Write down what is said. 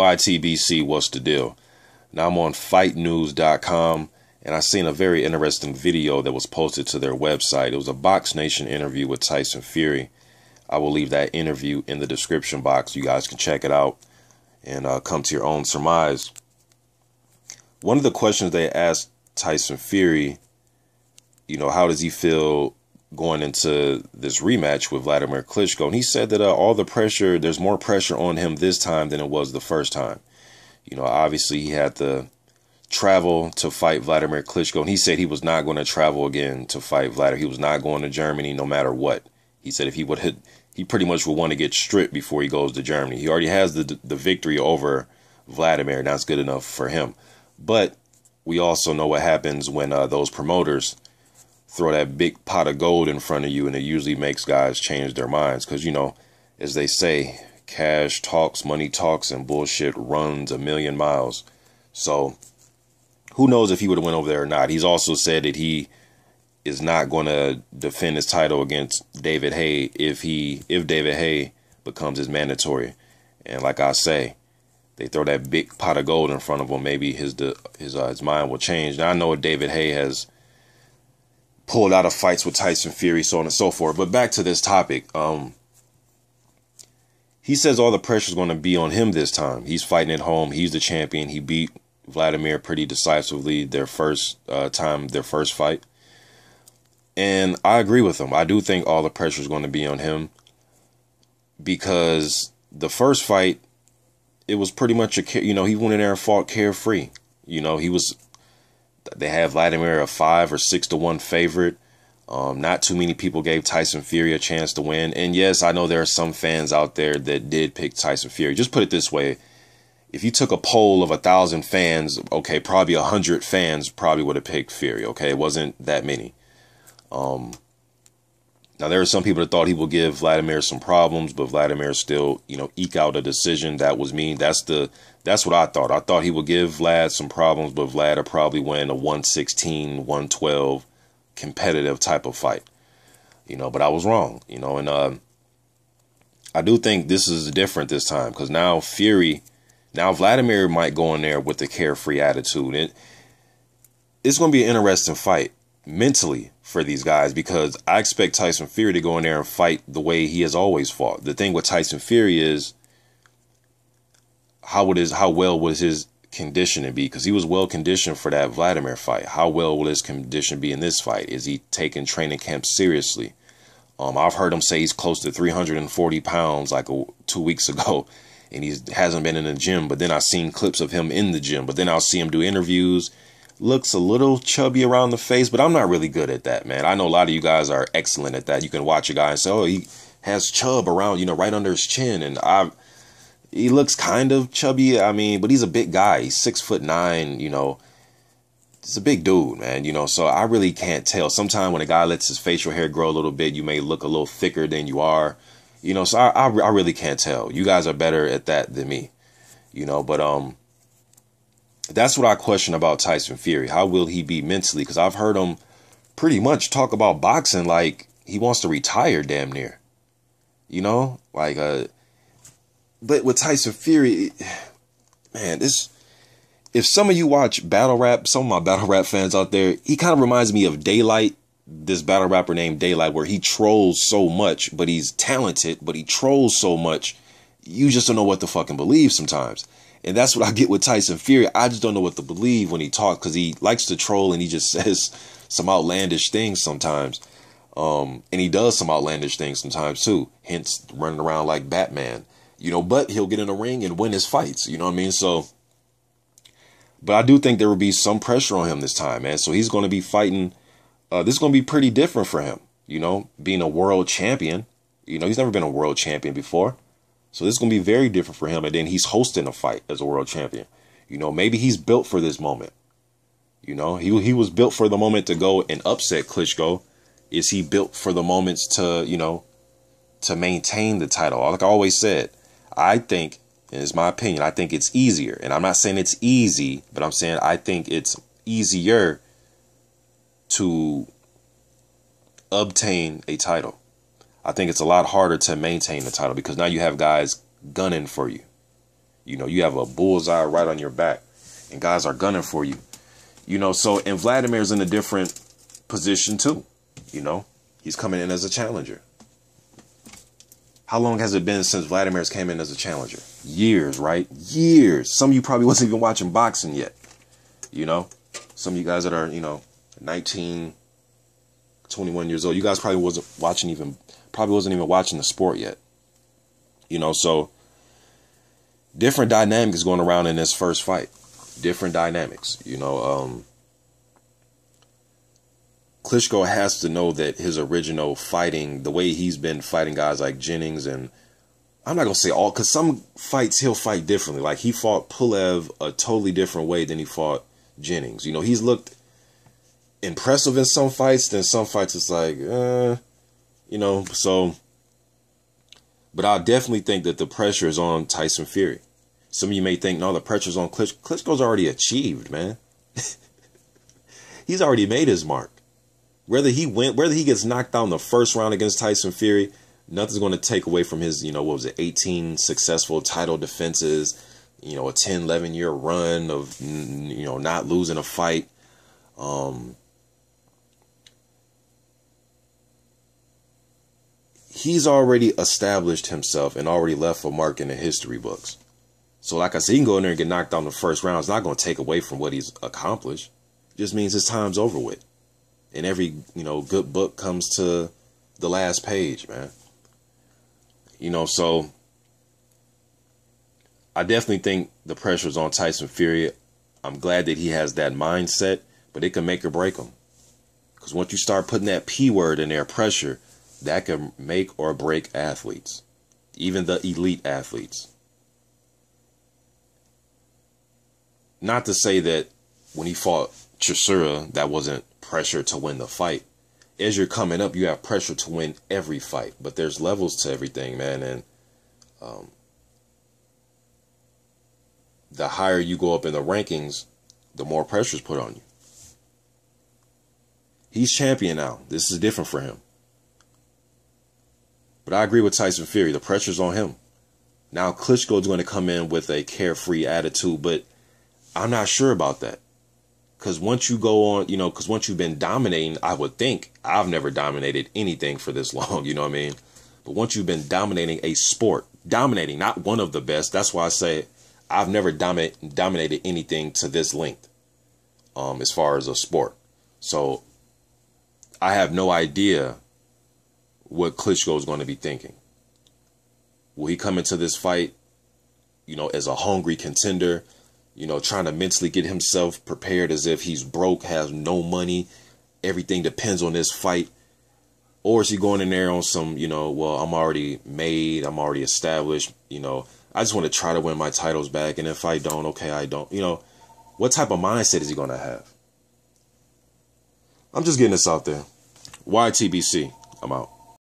YTBC, what's the deal? Now I'm on fightnews.com, and I seen a very interesting video that was posted to their website. It was a Box Nation interview with Tyson Fury. I will leave that interview in the description box. You guys can check it out and come to your own surmise. One of the questions they asked Tyson Fury, how does he feel going into this rematch with Vladimir Klitschko? And he said that all the pressure, there's more pressure on him this time than it was the first time. Obviously he had to travel to fight Vladimir Klitschko, and he said he was not going to travel again to fight Vladimir. He was not going to Germany no matter what. He said if he would hit, he pretty much would want to get stripped before he goes to Germany. He already has the victory over Vladimir, and that's good enough for him. But we also know what happens when those promoters throw that big pot of gold in front of you, and it usually makes guys change their minds. Because, as they say, cash talks, money talks, and bullshit runs a million miles. So who knows if he would have went over there or not. He's also said that he is not going to defend his title against David Haye if David Haye becomes his mandatory. And like I say, they throw that big pot of gold in front of him, maybe his mind will change. Now I know David Haye has pulled out of fights with Tyson Fury, so on and so forth. But back to this topic. He says all the pressure is going to be on him this time. He's fighting at home. He's the champion. He beat Vladimir pretty decisively their first fight. And I agree with him. I do think all the pressure is going to be on him because the first fight, it was pretty much he went in there and fought carefree. They had Vladimir a 5 or 6 to 1 favorite. Not too many people gave Tyson Fury a chance to win. And yes, I know there are some fans out there that did pick Tyson Fury. Just put it this way. If you took a poll of 1,000 fans, okay, probably 100 fans probably would have picked Fury. Okay, it wasn't that many. Now there are some people that thought he would give Vladimir some problems, but Vladimir still, eke out a decision. That was me. That's what I thought. I thought he would give Vlad some problems, but Vlad would probably win a 116, 112 competitive type of fight. But I was wrong, and I do think this is different this time because now Vladimir might go in there with the carefree attitude. It's going to be an interesting fight mentally for these guys because I expect Tyson Fury to go in there and fight the way he has always fought. The thing with Tyson Fury is how well was his conditioning be? Because he was well conditioned for that Vladimir fight. How well will his condition be in this fight? Is he taking training camp seriously? I've heard him say he's close to 340 pounds like 2 weeks ago, and he hasn't been in the gym. But then I've seen clips of him in the gym. But then I'll see him do interviews. Looks a little chubby around the face, but I'm not really good at that, man. I know a lot of you guys are excellent at that. You can watch a guy and say, oh, he has chub around, right under his chin. And he looks kind of chubby. But he's a big guy. He's 6'9", He's a big dude, man, so I really can't tell. Sometimes when a guy lets his facial hair grow a little bit, you may look a little thicker than you are, so I really can't tell. You guys are better at that than me, but that's what I question about Tyson Fury. How will he be mentally? Because I've heard him pretty much talk about boxing like he wants to retire damn near. But with Tyson Fury, man, if some of you watch battle rap, some of my battle rap fans out there, he kind of reminds me of Daylight, this battle rapper named Daylight, where he trolls so much, but he's talented, but he trolls so much, you just don't know what to fucking believe sometimes. And that's what I get with Tyson Fury. I just don't know what to believe when he talks because he likes to troll and he just says some outlandish things sometimes. And he does some outlandish things sometimes too. Hence running around like Batman, but he'll get in a ring and win his fights. You know what I mean? So, but I do think there will be some pressure on him this time, man. So he's going to be fighting. This is going to be pretty different for him, being a world champion. He's never been a world champion before. So this is going to be very different for him. And then he's hosting a fight as a world champion. Maybe he's built for this moment. He was built for the moment to go and upset Klitschko. Is he built for the moments to, to maintain the title? Like I always said, I think, and it's my opinion, I think it's easier. And I'm not saying it's easy, but I'm saying I think it's easier to obtain a title. I think it's a lot harder to maintain the title because now you have guys gunning for you. You know, you have a bullseye right on your back, and guys are gunning for you. You know, so, and Vladimir's in a different position too. You know, he's coming in as a challenger. How long has it been since Vladimir's came in as a challenger? Years, right? Years. Some of you probably wasn't even watching boxing yet. You know, some of you guys that are, you know, 19, 21 years old, you guys probably wasn't even watching the sport yet. You know, so different dynamics going around in this first fight. Different dynamics, you know. Klitschko has to know that his original fighting, the way he's been fighting guys like Jennings, and I'm not going to say all, because some fights he'll fight differently. Like he fought Pulev a totally different way than he fought Jennings. You know, he's looked impressive in some fights, then some fights it's like, you know, so. But I definitely think that the pressure is on Tyson Fury. Some of you may think, no, the pressure's on Klitschko. Klitschko's already achieved, man. He's already made his mark. Whether he gets knocked out in the first round against Tyson Fury, nothing's going to take away from his, you know, what was it, 18 successful title defenses, you know, a 10, 11-year run of, you know, not losing a fight. He's already established himself and already left a mark in the history books. So like I said, he can go in there and get knocked out in the first round. It's not going to take away from what he's accomplished. It just means his time's over with. And every, you know, good book comes to the last page, man. You know, so I definitely think the pressure's on Tyson Fury. I'm glad that he has that mindset, but it can make or break him. Because once you start putting that P word in there, pressure, that can make or break athletes, even the elite athletes. Not to say that when he fought Chisora, that wasn't pressure to win the fight. As you're coming up, you have pressure to win every fight. But there's levels to everything, man. And the higher you go up in the rankings, the more pressure is put on you. He's champion now. This is different for him. But I agree with Tyson Fury. The pressure's on him. Now Klitschko is going to come in with a carefree attitude, but I'm not sure about that. Because once you go on, you know, because once you've been dominating, I would think, I've never dominated anything for this long, you know what I mean? But once you've been dominating a sport, dominating, not one of the best, that's why I say I've never dominated anything to this length as far as a sport. So I have no idea what Klitschko is going to be thinking. Will he come into this fight, you know, as a hungry contender, you know, trying to mentally get himself prepared as if he's broke, has no money, everything depends on this fight? Or is he going in there on some, you know, well, I'm already made, I'm already established, you know, I just want to try to win my titles back, and if I don't, okay, I don't. You know, what type of mindset is he going to have? I'm just getting this out there. YTBC, I'm out.